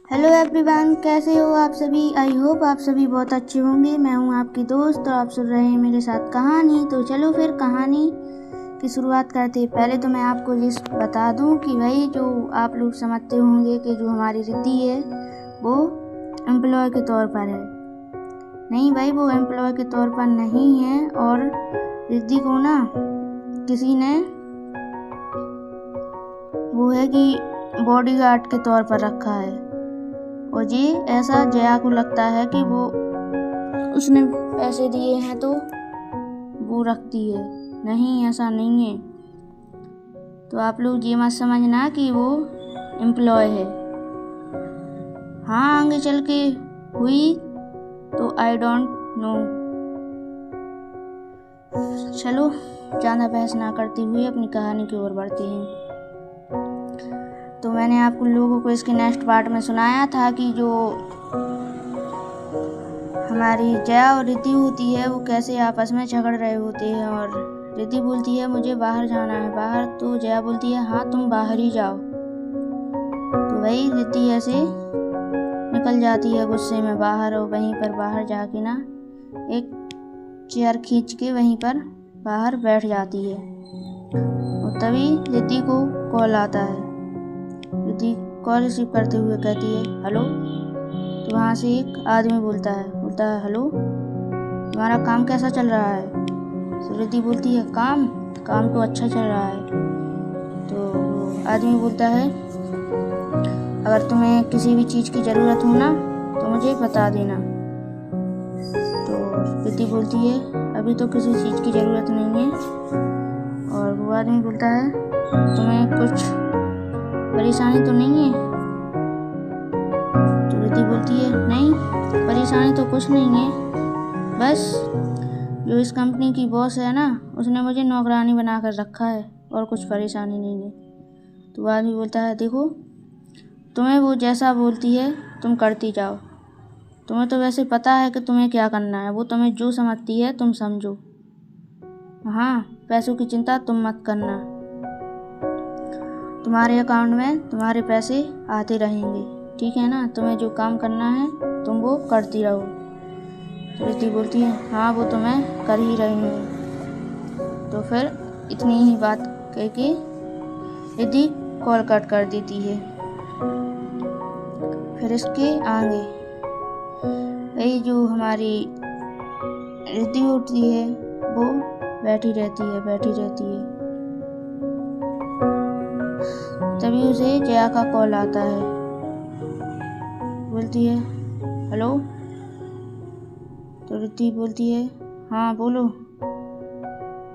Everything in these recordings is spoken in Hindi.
हेलो एवरीवन, कैसे हो आप सभी। आई होप आप सभी बहुत अच्छे होंगे। मैं हूं आपकी दोस्त और आप सुन रहे हैं मेरे साथ कहानी। तो चलो फिर कहानी की शुरुआत करते हैं। पहले तो मैं आपको ये बता दूं कि भाई जो आप लोग समझते होंगे कि जो हमारी रिद्धि है वो एम्प्लॉय के तौर पर है। नहीं भाई, वो एम्प्लॉय के तौर पर नहीं है। और रिद्धि को ना किसी ने वो है कि बॉडीगार्ड के तौर पर रखा है। और ये ऐसा जया को लगता है कि वो उसने पैसे दिए हैं तो वो रखती है। नहीं, ऐसा नहीं है। तो आप लोग ये मत समझना कि वो एम्प्लॉय है। हाँ, आगे चल के हुई तो आई डोंट नो। चलो ज़्यादा बहस ना करते हुए अपनी कहानी की ओर बढ़ते हैं। तो मैंने आप लोगों को इसके नेक्स्ट पार्ट में सुनाया था कि जो हमारी जया और रिद्धि होती है वो कैसे आपस में झगड़ रहे होते हैं। और रिद्धि बोलती है मुझे बाहर जाना है बाहर, तो जया बोलती है हाँ तुम बाहर ही जाओ। तो वही रिद्धि ऐसे निकल जाती है गुस्से में बाहर। और वहीं पर बाहर जाके ना एक चेयर खींच के वहीं पर बाहर बैठ जाती है। और तभी रिद्धि को कॉल आता है। रिद्धि कॉल रिसीव करते हुए कहती है हेलो। तो वहाँ से एक आदमी बोलता है हेलो, तुम्हारा काम कैसा चल रहा है। तो रिद्धि बोलती है काम तो अच्छा चल रहा है। तो आदमी बोलता है अगर तुम्हें किसी भी चीज़ की ज़रूरत हो ना तो मुझे बता देना। तो रिद्धि बोलती है अभी तो किसी चीज़ की ज़रूरत नहीं है। और वो आदमी बोलता है तुम्हें कुछ परेशानी तो नहीं है। तो रिद्धि बोलती है नहीं, परेशानी तो कुछ नहीं है, बस जो इस कंपनी की बॉस है ना उसने मुझे नौकरानी बना कर रखा है और कुछ परेशानी नहीं है। तो वो आदमी बोलता है देखो, तुम्हें वो जैसा बोलती है तुम करती जाओ। तुम्हें तो वैसे पता है कि तुम्हें क्या करना है। वो तुम्हें जो समझती है तुम समझो। हाँ, पैसों की चिंता तुम मत करना। तुम्हारे अकाउंट में तुम्हारे पैसे आते रहेंगे, ठीक है ना। तुम्हें जो काम करना है तुम वो करती रहो। तो रिद्धि बोलती है हाँ वो तो मैं कर ही रही हूँ। तो फिर इतनी ही बात कह के रिद्धि कॉल कट कर देती है। फिर इसके आगे यही जो हमारी रिद्धि होती है वो बैठी रहती है। तभी उसे जया का कॉल आता है। बोलती है हेलो। तो रिद्धि बोलती है हाँ बोलो,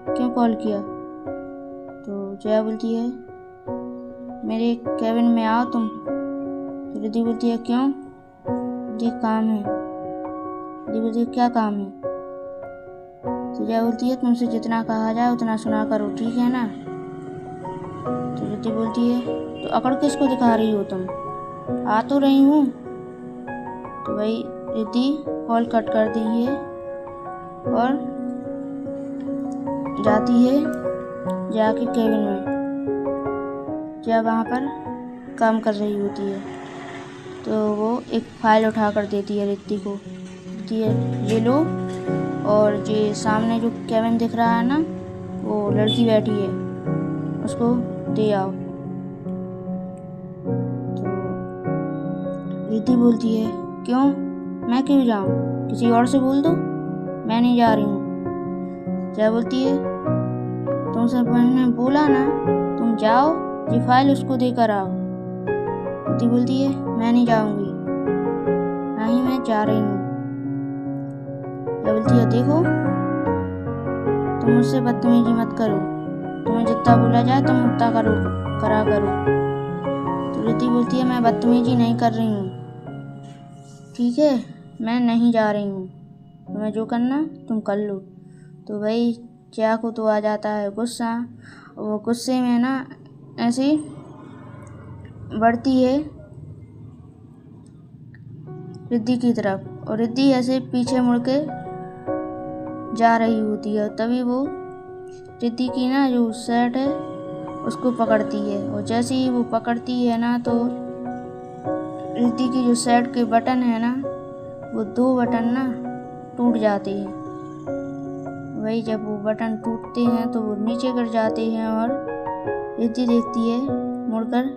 क्यों कॉल किया। तो जया बोलती है मेरे कैबिन में आओ तुम। तो रिद्धि बोलती है क्यों। रिद्धि काम है। रिद्धि बोलती है क्या काम है। तो जया बोलती है तुमसे जितना कहा जाए उतना सुना करो, ठीक है ना। तो रिद्धि बोलती है तो अकड़ किसको दिखा रही हो तुम, आ तो रही हूँ। तो वही रिद्धि कॉल कट कर दी है और जाती है जाके केबिन में। जया वहाँ पर काम कर रही होती है। तो वो एक फाइल उठा कर देती है रिद्धि को। कहती है ये लो, और ये सामने जो केबिन दिख रहा है ना वो लड़की बैठी है उसको दे आओ। तो रिद्धि बोलती है क्यों, मैं क्यों जाऊँ, किसी और से बोल दो, मैं नहीं जा रही हूँ। जया बोलती है तुमसे मैंने बोला ना तुम जाओ, ये फाइल उसको देकर आओ। रिद्धि बोलती है मैं नहीं जाऊँगी, नहीं मैं जा रही हूँ। जया बोलती है देखो तुम मुझसे बदतमीजी मत करो, तुम्हें जितना बोला जाए तुम उतना करा करो। तो रिद्धि बोलती है मैं बदतमीजी नहीं कर रही हूँ, ठीक है, मैं नहीं जा रही हूँ, तुम्हें जो करना तुम कर लो। तो भाई जया को तो आ जाता है गुस्सा। वो गुस्से में ना ऐसे बढ़ती है रिद्धि की तरफ, और रिद्धि ऐसे पीछे मुड़ के जा रही होती है। तभी वो रिद्धि की ना जो शर्ट है उसको पकड़ती है। और जैसे ही वो पकड़ती है ना तो रिद्धि की जो सेट के बटन है ना, वो 2 बटन ना टूट जाते हैं। वही जब वो बटन टूटते हैं तो वो नीचे गिर जाते हैं और रिद्धि देखती है मुड़कर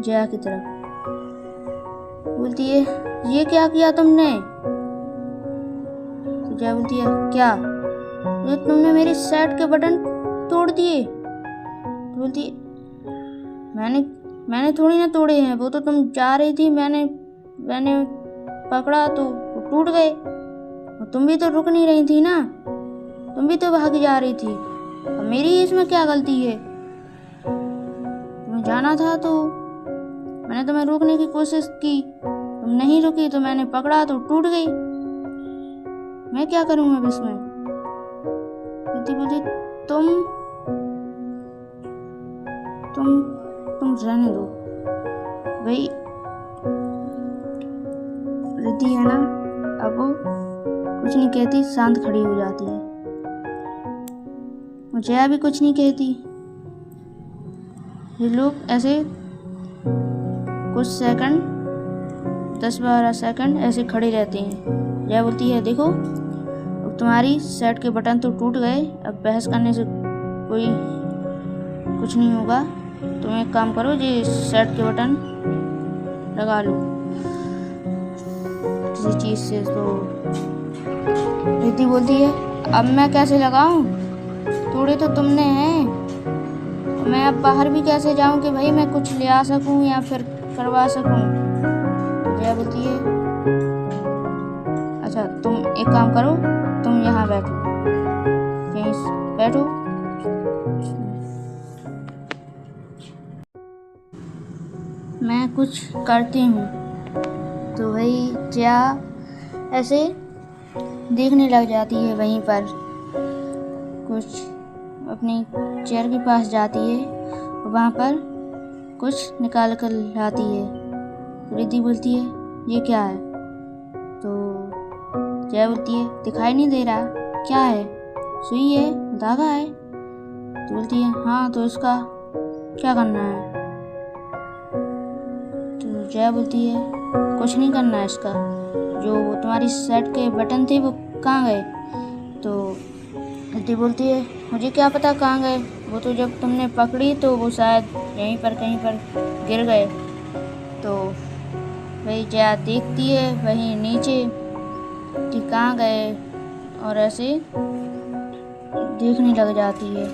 जया की तरफ, बोलती है ये क्या किया तुमने? तो जया बोलती है क्या? तो तुमने मेरी सेट के बटन तोड़ दिए। तो बोलती है मैंने थोड़ी ना तोड़े हैं, वो तो तुम जा रही थी, मैंने पकड़ा तो वो टूट गए। और तुम भी तो रुक नहीं रही थी ना, तुम भी तो भाग जा रही थी, और मेरी इसमें क्या गलती है? तुम्हें जाना था तो मैंने तुम्हें रोकने की कोशिश की, तुम नहीं रुकी तो मैंने पकड़ा तो टूट गई। मैं क्या करूं अब इसमें? रिद्धि बोली तुम रहने दो। भाई रिद्धि है ना, अब वो कुछ नहीं कहती, शांत खड़ी हो जाती है। और जया भी कुछ नहीं कहती। ये लोग ऐसे कुछ सेकंड, 10-12 सेकंड ऐसे खड़े रहते हैं। जया बोलती है देखो, अब तुम्हारी सेट के बटन तो टूट गए, अब बहस करने से कोई कुछ नहीं होगा। तुम एक काम करो, ये सेट के बटन लगा लो किसी चीज से। तो रिद्धि बोलती है अब मैं कैसे लगाऊं? तोड़े तो तुमने हैं, मैं अब बाहर भी कैसे जाऊं कि भाई मैं कुछ ले आ सकूं या फिर करवा सकूं? तो जया बोलती है अच्छा तुम एक काम करो, तुम यहाँ बैठो, यहीं बैठो। मैं कुछ करती हूँ। तो वही जया ऐसे देखने लग जाती है, वहीं पर कुछ अपनी चेयर के पास जाती है और वहाँ पर कुछ निकाल कर लाती है। रिद्धि बोलती है ये क्या है? तो जया बोलती है दिखाई नहीं दे रहा, क्या है? सुई है, धागा है? तो बोलती है हाँ, तो इसका क्या करना है? तो जया बोलती है कुछ नहीं करना है इसका, जो तुम्हारी सेट के बटन थे वो कहाँ गए? तो रिद्धि बोलती है मुझे क्या पता कहाँ गए, वो तो जब तुमने पकड़ी तो वो शायद यहीं पर कहीं पर गिर गए। तो वही जया देखती है वहीं नीचे कि कहाँ गए और ऐसे देखने लग जाती है।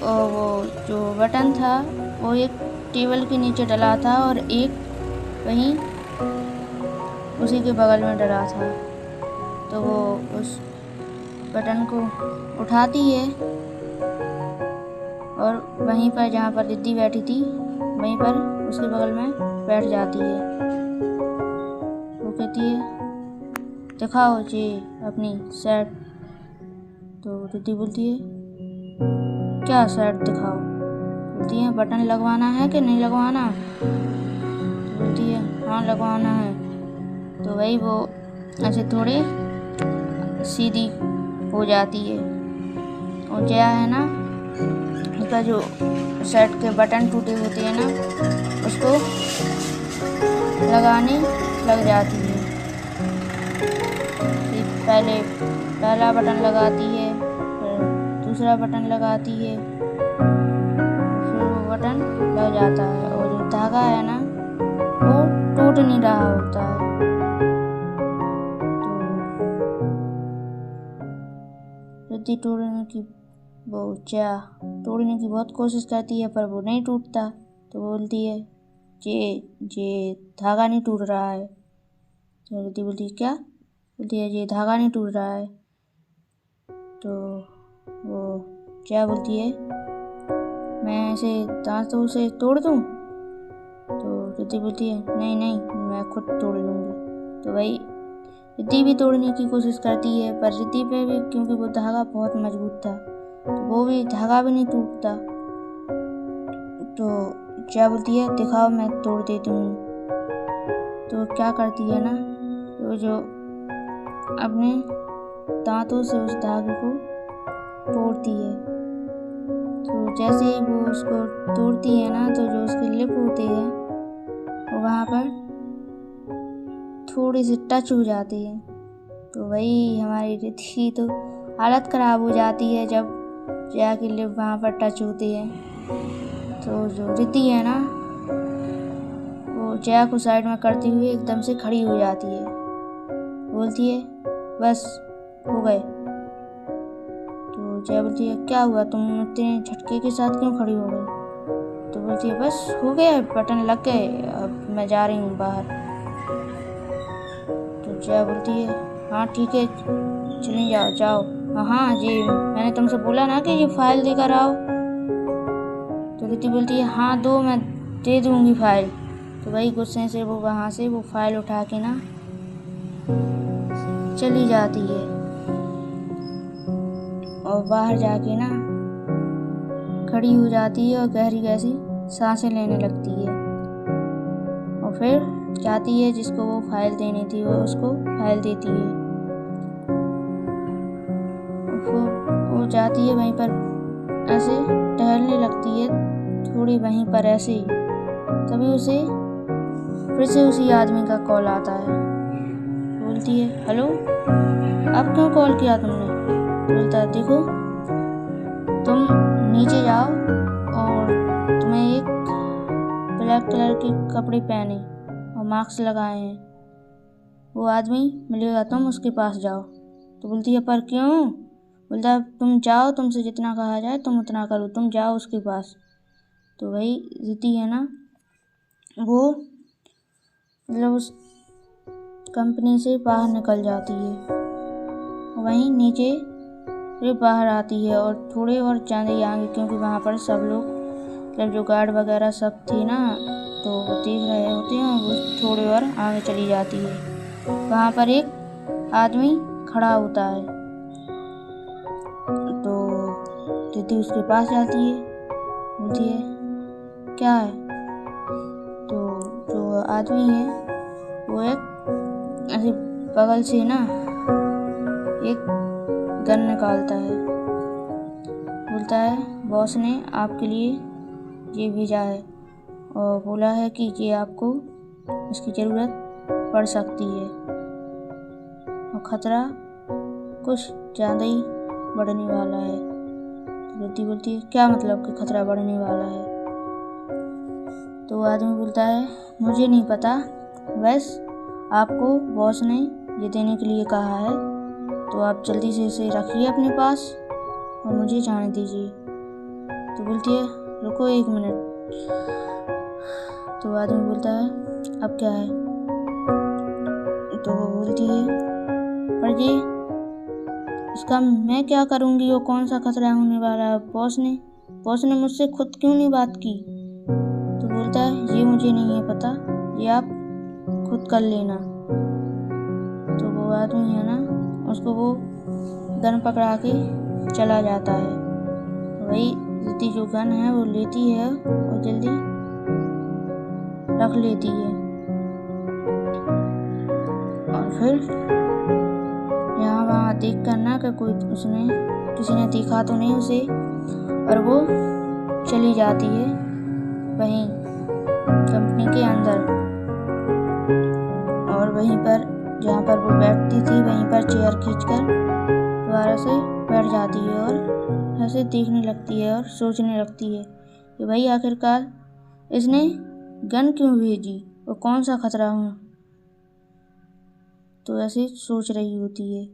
और वो जो बटन था वो एक टेबल के नीचे डला था और एक वहीं उसी के बगल में डला था। तो वो उस बटन को उठाती है और वहीं पर जहाँ पर रिद्धि बैठी थी वहीं पर उसके बगल में बैठ जाती है। वो कहती है दिखाओ जी अपनी सेट। तो रिद्धि बोलती है क्या सेट दिखाओ? बोलती है बटन लगवाना है कि नहीं लगवाना? तो बोलती है हाँ लगवाना है। तो वही वो ऐसे थोड़े सीधी हो जाती है। और जया है ना, उसका जो सेट के बटन टूटे होते हैं ना, उसको लगाने लग जाती है। पहले पहला बटन लगाती है, फिर दूसरा बटन लगाती है, फिर वो बटन लग जाता है और जो धागा है ना वो टूट नहीं रहा होता है। तो रिद्धि तोड़ने की बहुत कोशिश करती है पर वो नहीं टूटता। तो बोलती है ये धागा नहीं टूट रहा है। तो रिद्धि बोलती है क्या? बोलती है ये धागा नहीं टूट रहा है। तो वो क्या बोलती है मैं इसे दांतों से तोड़ दूं? तो रिद्धि बोलती है नहीं मैं खुद तोड़ लूँगी। तो वही रिद्धि भी तोड़ने की कोशिश करती है पर रिद्धि पे भी क्योंकि वो धागा बहुत मजबूत था तो वो भी धागा भी नहीं टूटता। तो क्या बोलती है दिखाओ मैं तोड़ देती हूँ। तो क्या करती है ना, तो जो अपने दांतों से उस धागे को तोड़ती है। तो जैसे ही वो उसको तोड़ती है ना, तो जो उसके लिप होते हैं वो वहाँ पर थोड़ी सी टच हो जाती है। तो वही हमारी रिद्धि की तो हालत ख़राब हो जाती है जब जया की लिप वहाँ पर टच होती है। तो जो रिद्धि है ना, वो जया को साइड में करते हुए एकदम से खड़ी हो जाती है। बोलती है बस हो गए। तो जया बोलती है क्या हुआ, तुम इतने झटके के साथ क्यों खड़ी हो गई? तो बोलती है बस हो गया, बटन लग गए, अब मैं जा रही हूँ बाहर। तो जया बोलती है हाँ ठीक है चली जाओ जाओ। हाँ जी मैंने तुमसे बोला ना कि ये फाइल देकर आओ। तो रिद्धि बोलती है हाँ दो, मैं दे दूँगी फाइल। तो वही गुस्से से वो वहाँ से वो फाइल उठा के ना चली जाती है और बाहर जाके ना खड़ी हो जाती है और गहरी गहरी सांसें लेने लगती है। और फिर जाती है जिसको वो फाइल देनी थी वो उसको फाइल देती है। वो जाती है वहीं पर ऐसे टहलने लगती है थोड़ी वहीं पर ऐसे ही। तभी उसे फिर से उसी आदमी का कॉल आता है। बोलती है हेलो अब क्यों कॉल किया तुमने? बोलता है देखो तुम नीचे जाओ और तुम्हें एक ब्लैक कलर के कपड़े पहने और मास्क लगाए हैं, वो आदमी मिलेगा तुम उसके पास जाओ। तो बोलती है पर क्यों? बोलता है तुम जाओ, तुमसे जितना कहा जाए तुम उतना करो, तुम जाओ उसके पास। तो वही रिद्धि है ना, वो मतलब उस कंपनी से बाहर निकल जाती है। वहीं नीचे फिर बाहर आती है और थोड़े और ज़्यादा आगे, क्योंकि वहाँ पर सब लोग मतलब जो गार्ड वगैरह सब थे ना तो वो देख रहे होते हैं। वो थोड़े और आगे चली जाती है। वहाँ पर एक आदमी खड़ा होता है। तो रिद्धि उसके पास जाती है, बोलती है क्या है? तो जो आदमी है वो एक ऐसे बगल से ना एक गन निकालता है। बोलता है बॉस ने आपके लिए ये भेजा है और बोला है कि ये आपको इसकी ज़रूरत पड़ सकती है और ख़तरा कुछ ज़्यादा ही बढ़ने वाला है। तो रिद्धि बोलती है क्या मतलब कि खतरा बढ़ने वाला है? तो आदमी बोलता है मुझे नहीं पता, बस आपको बॉस ने ये देने के लिए कहा है, तो आप जल्दी से इसे रखिए अपने पास और मुझे जाने दीजिए। तो बोलती है रुको 1 मिनट। तो आदमी बोलता है अब क्या है? तो वो बोलती है पर ये इसका मैं क्या करूँगी, वो कौन सा खतरा होने वाला है? बॉस ने मुझसे खुद क्यों नहीं बात की? तो बोलता है ये मुझे नहीं है पता, ये आप खुद कर लेना। तो वो आदमी है ना, उसको वो गन पकड़ा के चला जाता है। वही रिद्धि जो गन है वो लेती है और जल्दी रख लेती है। और फिर यहाँ वहाँ देख कर ना कि कोई किसी ने देखा तो नहीं उसे, और वो चली जाती है वहीं कंपनी के अंदर। और वहीं पर जहाँ पर वो बैठती थी वहीं पर चेयर खींचकर दोबारा से बैठ जाती है और ऐसे देखने लगती है और सोचने लगती है कि भाई आखिरकार इसने गन क्यों भेजी और कौन सा खतरा हो। तो ऐसे सोच रही होती है।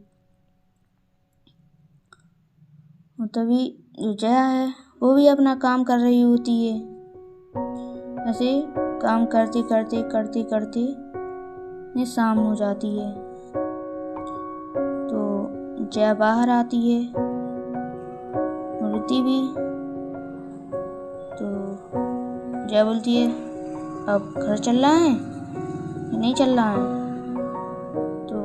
और तभी जो जया है वो भी अपना काम कर रही होती है। ऐसे काम करते करते करते करते शाम हो जाती है। तो जया बाहर आती है, रिद्धि भी। तो जया बोलती है अब घर चल रहा है या नहीं चल रहा है? तो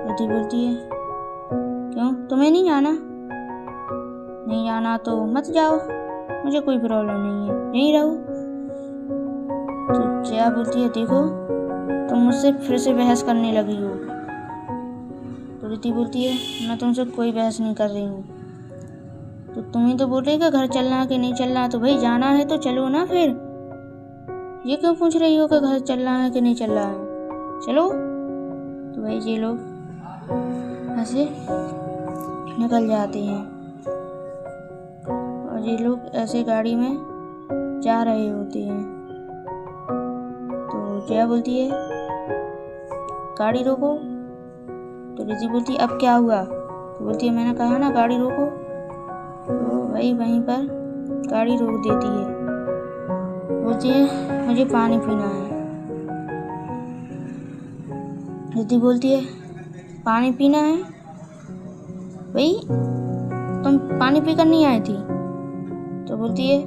रिद्धि बोलती है क्यों, तुम्हें नहीं जाना? नहीं जाना तो मत जाओ, मुझे कोई प्रॉब्लम नहीं है, यहीं रहो। तो जया बोलती है देखो तुम मुझसे फिर से बहस करने लगी हो। तो रिद्धि बोलती है मैं तुमसे कोई बहस नहीं कर रही हूँ। तो तुम ही तो बोल रही कि घर चलना कि नहीं चलना, तो भाई जाना है तो चलो ना, फिर ये क्यों पूछ रही हो कि घर चलना है कि नहीं चलना है? चलो। तो भाई ये लोग ऐसे निकल जाते हैं और ये लोग ऐसे गाड़ी में जा रहे होते हैं। तो जया बोलती है गाड़ी रोको। तो रिद्धि बोलती है अब क्या हुआ? तो बोलती है मैंने कहा ना गाड़ी रोको। तो भाई वहीं पर गाड़ी रोक देती है। बोलती है मुझे पानी पीना है। रिद्धि बोलती है पानी पीना है? भाई तुम पानी पीकर नहीं आई थी? तो बोलती है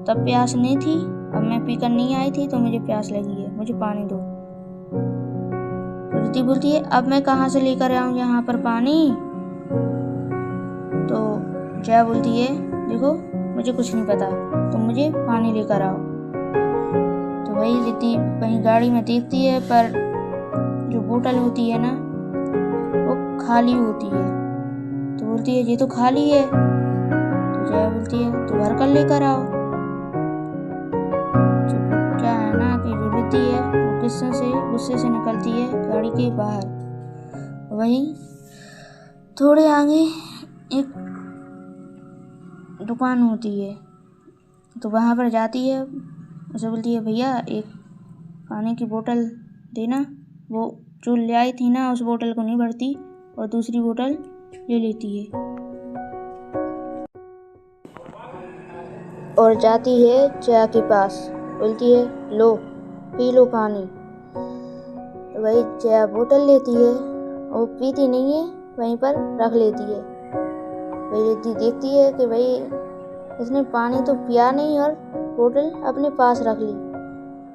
तब प्यास नहीं थी, अब मैं पीकर नहीं आई थी तो मुझे प्यास लगी है, मुझे पानी दो। रिद्धि बोलती है अब मैं कहाँ से लेकर आऊँ यहाँ पर पानी? तो जया बोलती है देखो मुझे कुछ नहीं पता, तुम मुझे पानी लेकर आओ। तो वही रिद्धि वहीं गाड़ी में देखती है पर जो बोतल होती है ना वो खाली होती है। तो बोलती है ये तो खाली है। तो जया बोलती है तो भर कर लेकर आओ। तो क्या है ना कि जो रिद्धि है वो गुस्से से निकलती है गाड़ी के बाहर। वहीं थोड़े आगे एक दुकान होती है तो वहाँ पर जाती है। उसे बोलती है भैया एक पानी की बोतल देना। वो जो ले आई थी ना उस बोतल को नहीं भरती और दूसरी बोतल ले लेती है और जाती है जया के पास। बोलती है लो पी लो पानी। तो वही जया बोतल लेती है और पीती नहीं है, वहीं पर रख लेती है। वही रिद्धि देखती है कि भाई इसने पानी तो पिया नहीं और बोतल अपने पास रख ली।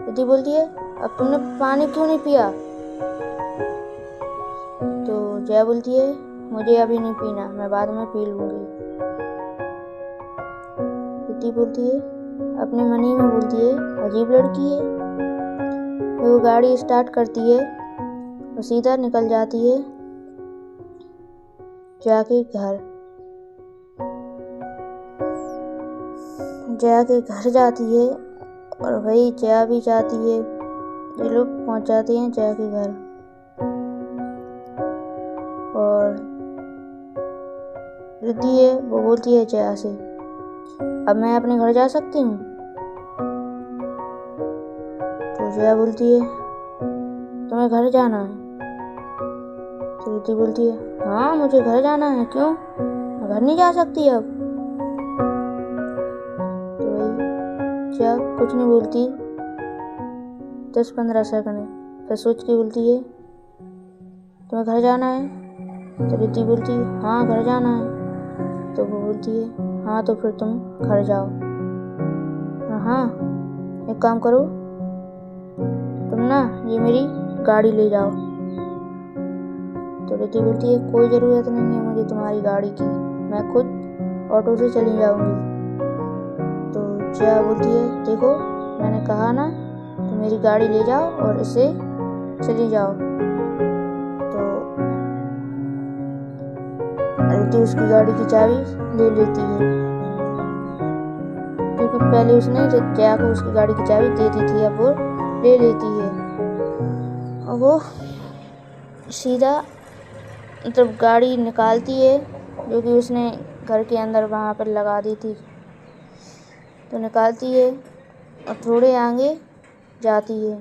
रिद्धि बोलती है अब तुमने पानी क्यों नहीं पिया? तो जया बोलती है मुझे अभी नहीं पीना, मैं बाद में पी लूँगी। रिद्धि बोलती है अपने मन ही में बोलती है अजीब लड़की है। फिर वो गाड़ी स्टार्ट करती है और सीधा निकल जाती है जया के घर। जया के घर जाती है और वही जया भी जाती है। ये लोग पहुंच जाते हैं जया के घर और रिद्धि है वो बोलती है जया से अब मैं अपने घर जा सकती हूँ? तो जया बोलती है तुम्हें घर जाना है? तो रिद्धि बोलती है हाँ मुझे घर जाना है, क्यों मैं घर नहीं जा सकती अब? तो वही जया कुछ नहीं बोलती 10-15 सेकंड, फिर सोच के बोलती है तुम्हें घर जाना है? तो रिद्धि बोलती है हाँ घर जाना है। तो वो बोलती है हाँ तो फिर तुम घर जाओ। हाँ एक काम करो तुम ना ये मेरी गाड़ी ले जाओ। तो रिद्धि बोलती है कोई ज़रूरत नहीं है मुझे तुम्हारी गाड़ी की, मैं खुद ऑटो से चली जाऊंगी। तो जया बोलती है देखो मैंने कहा ना तो मेरी गाड़ी ले जाओ और इससे चली जाओ। तो रिद्धि उसकी गाड़ी की चाबी ले लेती है क्योंकि पहले उसने जया को उसकी गाड़ी की चाबी दे दी थी, अब वो ले लेती है और वो सीधा मतलब गाड़ी निकालती है जो कि उसने घर के अंदर वहाँ पर लगा दी थी। तो निकालती है और थोड़े आगे जाती है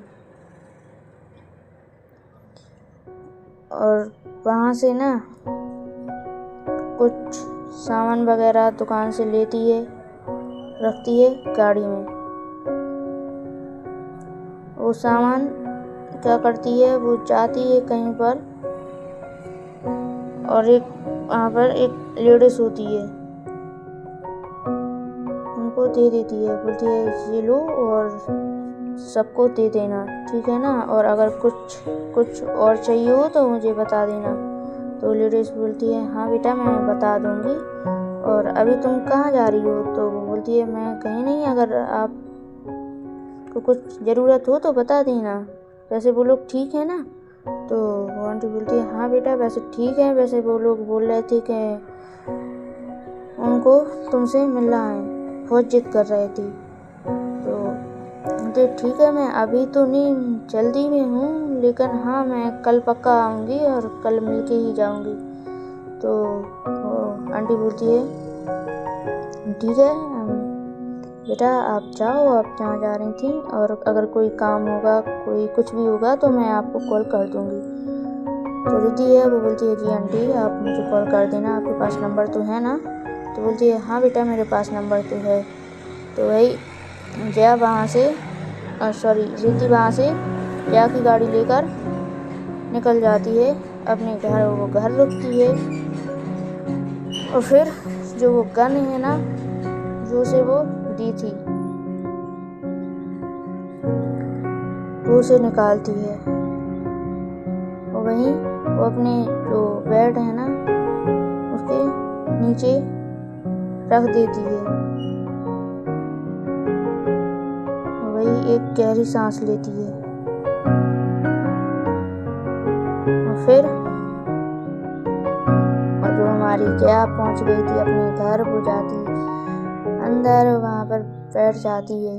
और वहाँ से ना कुछ सामान वगैरह दुकान से लेती है, रखती है गाड़ी में। वो सामान क्या करती है वो जाती है कहीं पर और एक वहाँ पर एक लेडीज होती है उनको दे देती है। बोलती है ये लो और सबको दे देना, ठीक है ना, और अगर कुछ और चाहिए हो तो मुझे बता देना। तो लेडीज बोलती है हाँ बेटा मैं बता दूंगी। और अभी तुम कहाँ जा रही हो? तो वो बोलती है मैं कहीं नहीं, अगर आप को कुछ ज़रूरत हो तो बता देना। वैसे वो लोग ठीक है ना? तो वो आंटी बोलती है हाँ बेटा वैसे ठीक है, वैसे वो लोग बोल रहे थे कि उनको तुमसे मिलना है, बहुत जिद कर रहे थे। तो बोलती है ठीक है, मैं अभी तो नहीं, जल्दी में हूँ, लेकिन हाँ मैं कल पक्का आऊँगी और कल मिलके ही जाऊँगी। तो वो आंटी बोलती है ठीक है बेटा, आप जाओ, आप जहाँ जा रही थी, और अगर कोई काम होगा, कोई कुछ भी होगा तो मैं आपको कॉल कर दूँगी। तो रिद्धि है वो बोलती है जी आंटी, आप मुझे कॉल कर देना, आपके पास नंबर तो है ना। तो बोलती है हाँ बेटा, मेरे पास नंबर तो है। तो वही जया वहाँ से रिद्धि वहाँ से जया की गाड़ी लेकर निकल जाती है अपने घर। वो घर रुकती है और फिर जो वो गन है ना, जो उसे वो दी थी, वो उसे निकालती है और वहीं वो अपने जो बेड है ना उसके नीचे रख देती है। वही एक गहरी सांस लेती है और फिर जो हमारी जया पहुंच गई थी अपने घर, वो जाती अंदर, वहां पर बैठ जाती है।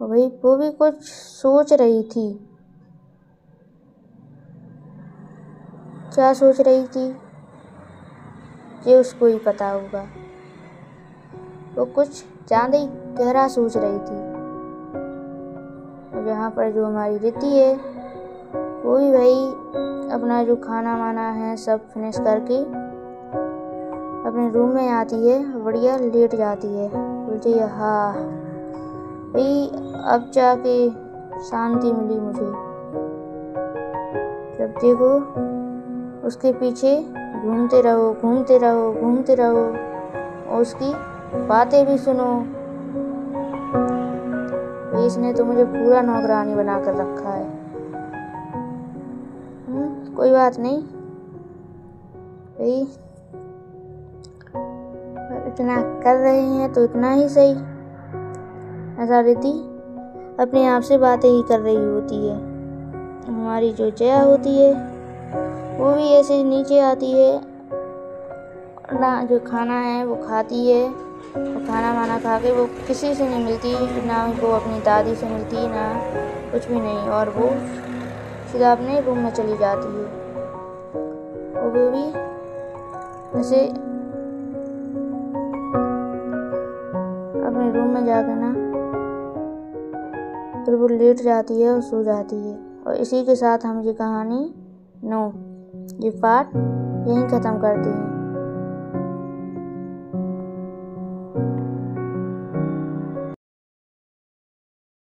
वही वो भी कुछ सोच रही थी। क्या सोच रही थी ये उसको ही पता होगा। वो कुछ ज़्यादा ही गहरा सोच रही थी। और यहाँ पर जो हमारी रिद्धि है वो भी भाई अपना जो खाना वाना है सब फिनिश करके अपने रूम में आती है, बढ़िया लेट जाती है। बोलती है हाँ भाई, अब जाके शांति मिली मुझे। जब देखो उसके पीछे घूमते रहो, घूमते रहो, घूमते रहो और उसकी बातें भी सुनो। इसने तो मुझे पूरा नौकरानी बना कर रखा है। कोई बात नहीं भाई, इतना कर रहे हैं तो इतना ही सही। ऐसा रिद्धि अपने आप से बातें ही कर रही होती है। हमारी जो जया होती है वो भी ऐसे नीचे आती है ना, जो खाना है वो खाती है और खाना वाना खा के वो किसी से नहीं मिलती, ना वो अपनी दादी से मिलती, ना कुछ भी नहीं, और वो सीधा अपने रूम में चली जाती है। और वो भी जैसे अपने रूम में जाकर ना फिर वो लेट जाती है और सो जाती है। और इसी के साथ हम ये कहानी ये पार्ट यहीं ख़त्म करते हैं।